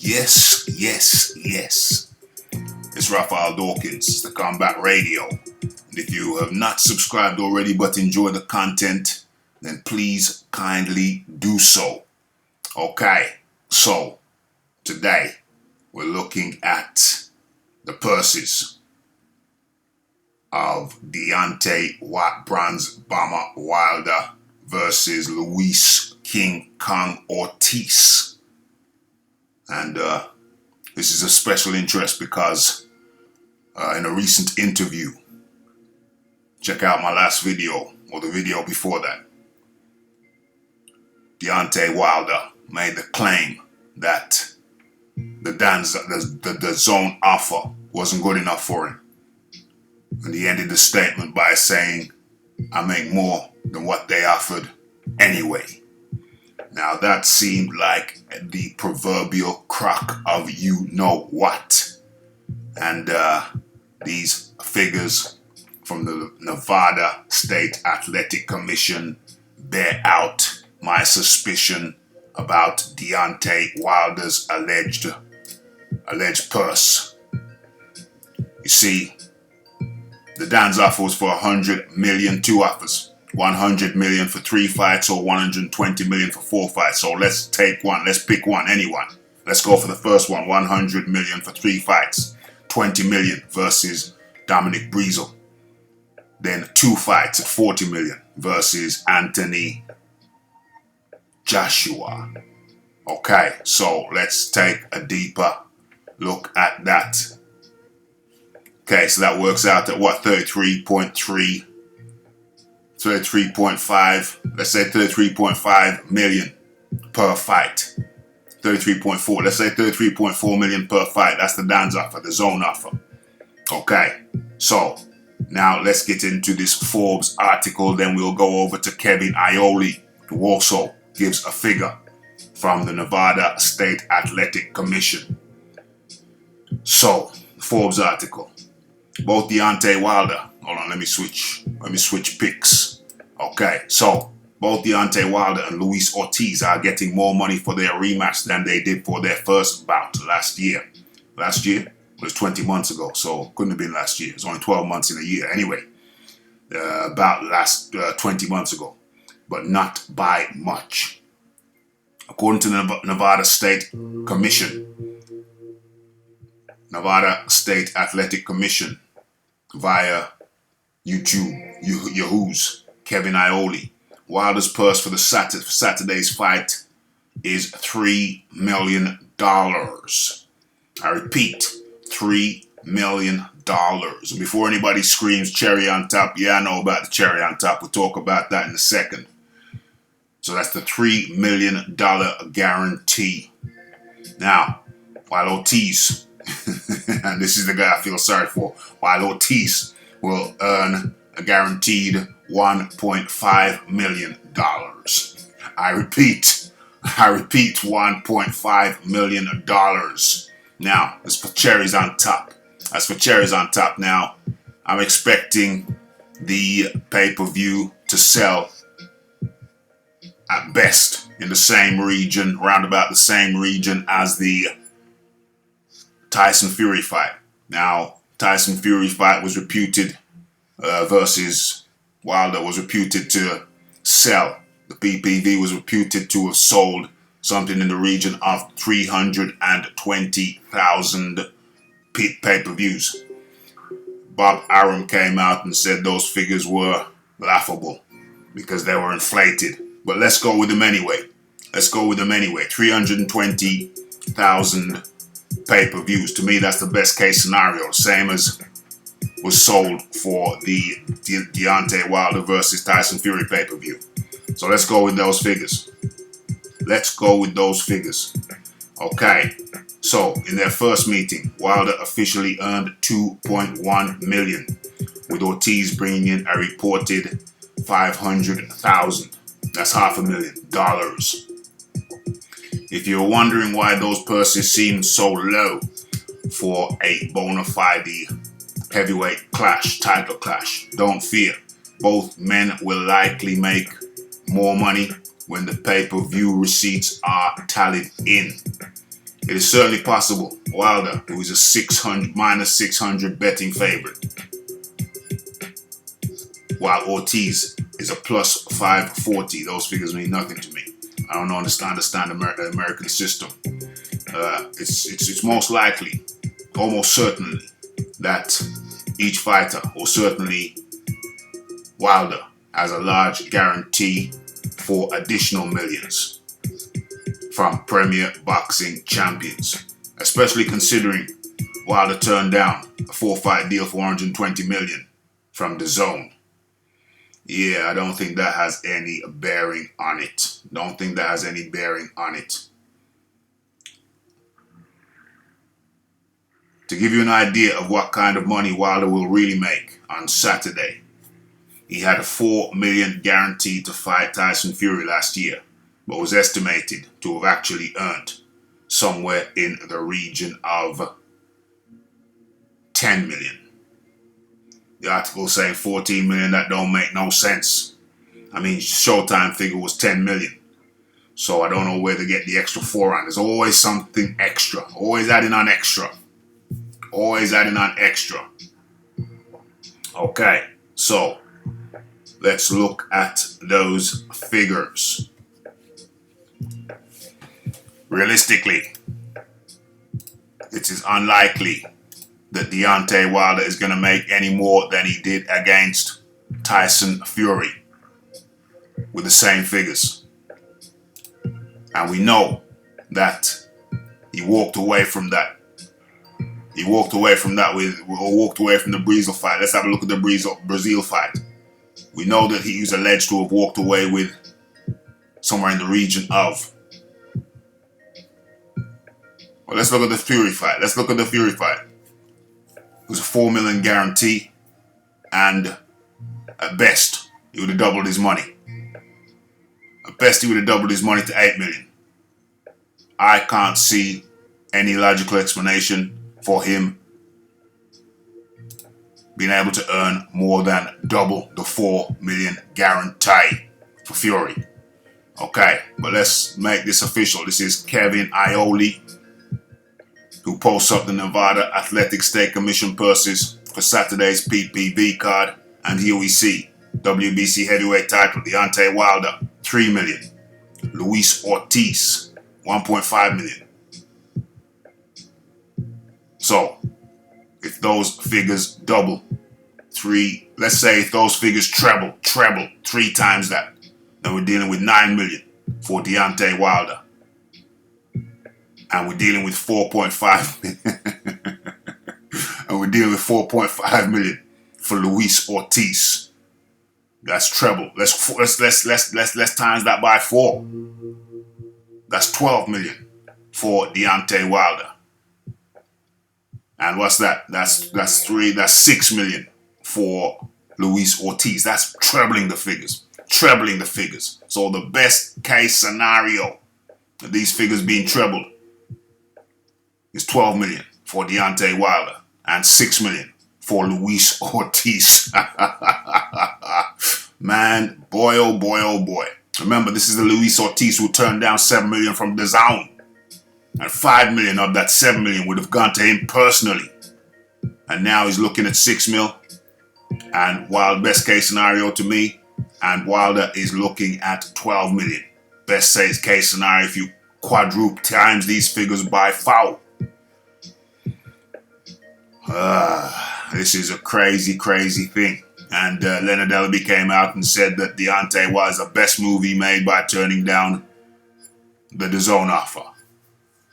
Yes, yes, yes. It's Raphael Dawkins, it's the Combat Radio. And if you have not subscribed already but enjoy the content, then please kindly do so. Okay, so today we're looking at the purses of Deontay Bronze Bomber Wilder versus Luis King Kong Ortiz. And this is a special interest because in a recent interview, check out my last video or the video before that, Deontay Wilder made the claim that the zone offer wasn't good enough for him. And he ended the statement by saying, I make more than what they offered anyway. Now that seemed like the proverbial crock of you know what. And these figures from the Nevada State Athletic Commission bear out my suspicion about Deontay Wilder's alleged purse. You see, the Dan's offer was for 100 million, two offers. 100 million for 3 fights or 120 million for 4 fights. So let's take one. Let's pick one, anyone. Let's go for the first one. 100 million for 3 fights. 20 million versus Dominic Breezel. Then 2 fights at 40 million versus Anthony Joshua. Okay, so let's take a deeper look at that. Okay, so that works out at what? 33.3, 33.5, let's say 33.5 million per fight. 33.4, let's say 33.4 million per fight. That's the Dan's offer, the zone offer. Okay, so now let's get into this Forbes article. Then we'll go over to Kevin Iole, who also gives a figure from the Nevada State Athletic Commission. So, Forbes article. Both Deontay Wilder, hold on, let me switch picks. Okay, so both Deontay Wilder and Luis Ortiz are getting more money for their rematch than they did for their first bout last year. Last year? It was 20 months ago, so couldn't have been last year. It's only 12 months in a year. Anyway, about last 20 months ago, but not by much. According to the Nevada State Commission, Nevada State Athletic Commission, via YouTube, Yahoo's Kevin Iole, Wilder's purse for the Saturday's fight is $3 million. I repeat, $3 million. And before anybody screams cherry on top, yeah, I know about the cherry on top. We'll talk about that in a second. So that's the $3 million guarantee. Now, while Ortiz, and this is the guy I feel sorry for, while Ortiz will earn a guaranteed $1.5 million. I repeat, $1.5 million. Now, as for cherries on top, now, I'm expecting the pay-per-view to sell at best in the same region, around about the same region as the Tyson Fury fight. Now, Tyson Fury fight was reputed versus Wilder was reputed to sell. The PPV was reputed to have sold something in the region of 320,000 pay-per-views. Bob Arum came out and said those figures were laughable because they were inflated. But let's go with them anyway. 320,000 pay-per-views. To me, that's the best case scenario. Same as was sold for the Deontay Wilder versus Tyson Fury pay-per-view. So let's go with those figures. Okay. So in their first meeting, Wilder officially earned $2.1 million, with Ortiz bringing in a reported $500,000. That's $500,000. If you're wondering why those purses seem so low for a bona fide heavyweight title clash, don't fear. Both men will likely make more money when the pay-per-view receipts are tallied in. It is certainly possible. Wilder, who is a -600 betting favorite, while Ortiz is a +540. Those figures mean nothing to me. I don't understand the American system. It's most likely, almost certainly, that each fighter, or certainly Wilder, has a large guarantee for additional millions from premier boxing champions, especially considering Wilder turned down a 4-fight deal for 120 million from the Zone. Yeah, I don't think that has any bearing on it. Don't think that has any bearing on it. To give you an idea of what kind of money Wilder will really make on Saturday, he had a $4 million guarantee to fight Tyson Fury last year, but was estimated to have actually earned somewhere in the region of 10 million. The article saying 14 million, that don't make no sense. I mean, Showtime figure was 10 million. So I don't know where to get the extra 4 on. There's always something extra. Always adding on extra. Always adding on extra. Okay, so let's look at those figures. Realistically, it is unlikely that Deontay Wilder is going to make any more than he did against Tyson Fury with the same figures. And we know that he walked away from that. He walked away from that walked away from the Brazil fight. Let's have a look at the Brazil fight. We know that he was alleged to have walked away with somewhere in the region of. Well, let's look at the Fury fight. It was a $4 million guarantee, and at best, he would have doubled his money. At best, he would have doubled his money to $8 million. I can't see any logical explanation for him being able to earn more than double the $4 million guarantee for Fury. Okay, but let's make this official. This is Kevin Ioli, who posts up the Nevada Athletic State Commission purses for Saturday's PPV card. And here we see WBC heavyweight title Deontay Wilder, $3 million. Luis Ortiz, $1.5 million. So, if those figures double, let's say if those figures treble 3 times that, then we're dealing with $9 million for Deontay Wilder. And we're dealing with 4.5 million. And we're dealing with 4.5 million for Luis Ortiz. That's treble. Let's times that by 4. That's 12 million for Deontay Wilder. And what's that? That's 6 million for Luis Ortiz. That's trebling the figures. So the best case scenario of these figures being trebled is 12 million for Deontay Wilder and 6 million for Luis Ortiz. Man, boy, oh boy, oh boy. Remember, this is the Luis Ortiz who turned down 7 million from the Zone. And 5 million of that 7 million would have gone to him personally. And now he's looking at 6 mil. And Wilder, best case scenario to me. And Wilder is looking at 12 million. Best case scenario if you quadruple times these figures by foul. This is a crazy thing. And Leonard Ellerby came out and said that Deontay was the best move he made by turning down the DAZN offer.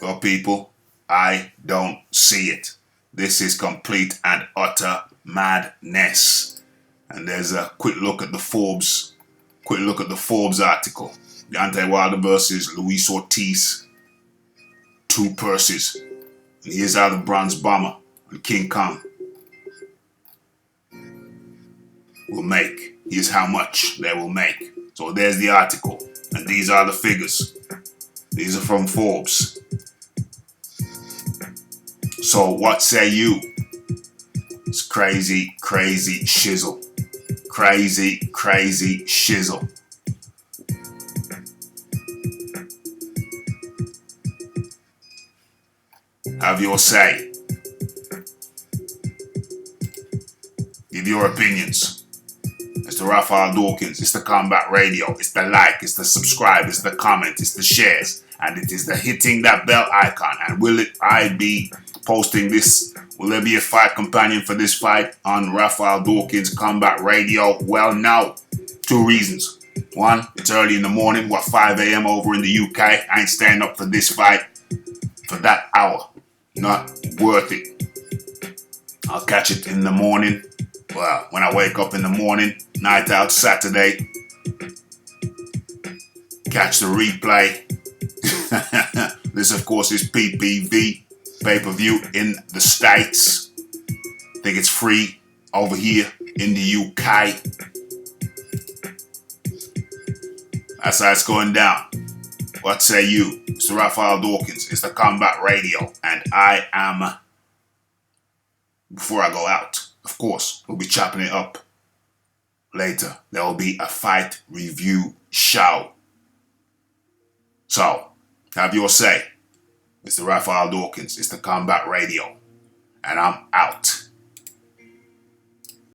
Well, people, I don't see it. This is complete and utter madness. And there's a quick look at the Forbes article. Deontay Wilder versus Luis Ortiz. 2 purses. And here's how the Bronze Bomber and King Kong will make. Here's how much they will make. So there's the article. And these are the figures. These are from Forbes. So what say you? It's crazy shizzle. Crazy shizzle. Have your say. Give your opinions. It's the Raphael Dawkins. It's the Combat Radio. It's the like. It's the subscribe. It's the comment. It's the shares. And it is the hitting that bell icon. And will I be posting this? Will there be a fight companion for this fight on Raphael Dawkins Combat Radio? Well, no. 2 reasons. 1, it's early in the morning. 5 a.m. over in the UK. I ain't staying up for this fight for that hour. Not worth it. I'll catch it in the morning. Well, when I wake up in the morning, night out Saturday. Catch the replay. This, of course, is PPV, pay-per-view in the States. I think it's free over here in the UK. That's how it's going down. What say you? Mr. Raphael Dawkins. It's the Combat Radio. And I am, before I go out, of course, we'll be chopping it up later. There will be a fight review show. So, have your say. Mr. Raphael Dawkins. It's the Combat Radio. And I'm out.